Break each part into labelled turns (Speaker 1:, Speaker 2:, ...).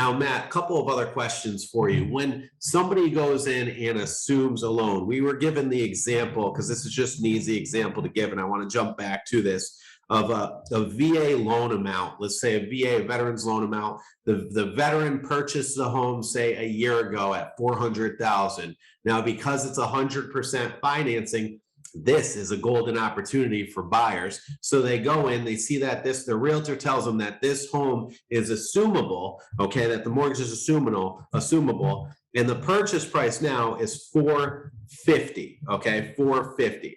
Speaker 1: Now, Matt, a couple of other questions for you. When somebody goes in and assumes a loan, we were given the example, because this is just an easy example to give, and I want to jump back to this, of a VA loan amount. Let's say a VA, a veteran's loan amount. The veteran purchased a home, say, a year ago at $400,000. Now, because it's 100% financing, this is a golden opportunity for buyers. So they go in, they see that the realtor tells them that this home is assumable, okay, that the mortgage is assumable, and the purchase price now is $450, okay, $450.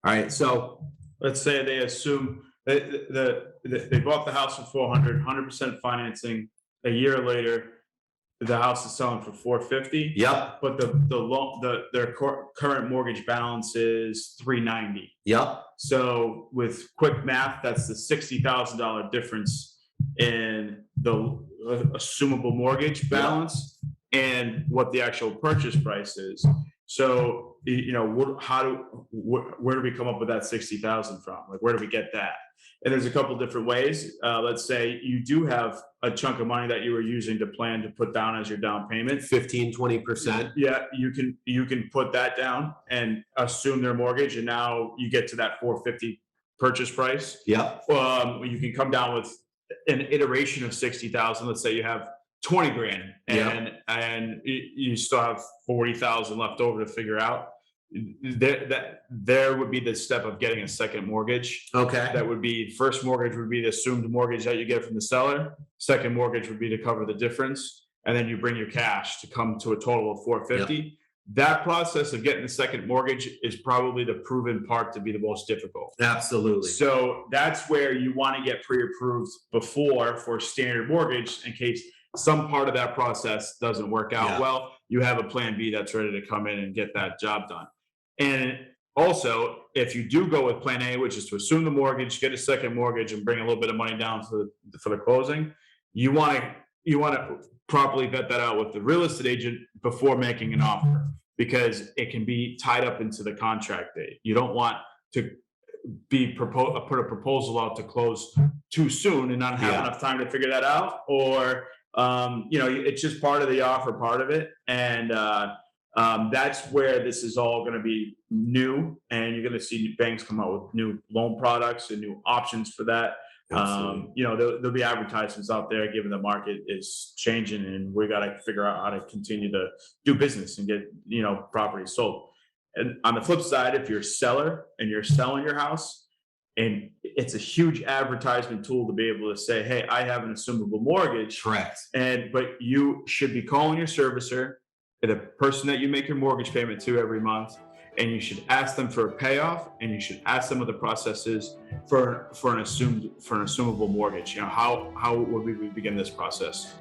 Speaker 1: All right, so
Speaker 2: let's say they assume they bought the house for $400 financing. A year later, the house is selling for $450.
Speaker 1: Yep.
Speaker 2: But their current mortgage balance is $390.
Speaker 1: Yep.
Speaker 2: So with quick math, that's the $60,000 difference in the assumable mortgage balance and what the actual purchase price is. So, you know, where do we come up with that $60,000 from? Like, where do we get that? And there's a couple different ways. Let's say you do have a chunk of money that you were using to plan to put down as your down payment.
Speaker 1: 15-20%.
Speaker 2: Yeah, you can put that down and assume their mortgage, and now you get to that $450 purchase price.
Speaker 1: Yep.
Speaker 2: You can come down with an iteration of 60,000. Let's say you have 20 grand and you still have 40,000 left over to figure out. There would be the step of getting a second mortgage.
Speaker 1: Okay.
Speaker 2: That would be, first mortgage would be the assumed mortgage that you get from the seller. Second mortgage would be to cover the difference. And then you bring your cash to come to a total of $450. Yep. That process of getting the second mortgage is probably the proven part to be the most difficult.
Speaker 1: Absolutely.
Speaker 2: So that's where you want to get pre-approved before for standard mortgage in case some part of that process doesn't work out well. You have a plan B that's ready to come in and get that job done. And also, if you do go with plan A, which is to assume the mortgage, get a second mortgage, and bring a little bit of money down for the closing, you want to properly vet that out with the real estate agent before making an offer, because it can be tied up into the contract date. You don't want to put a proposal out to close too soon and not have enough time to figure that out, or it's just part of the offer, part of it. And that's where this is all going to be new, and you're going to see banks come out with new loan products and new options for that. There'll be advertisements out there given the market is changing, and we got to figure out how to continue to do business and get, properties sold. And on the flip side, if you're a seller and you're selling your house, and it's a huge advertisement tool to be able to say, hey, I have an assumable mortgage.
Speaker 1: Correct.
Speaker 2: But you should be calling your servicer, the person that you make your mortgage payment to every month, and you should ask them for a payoff, and you should ask them what the process is for an assumable mortgage. How would we begin this process?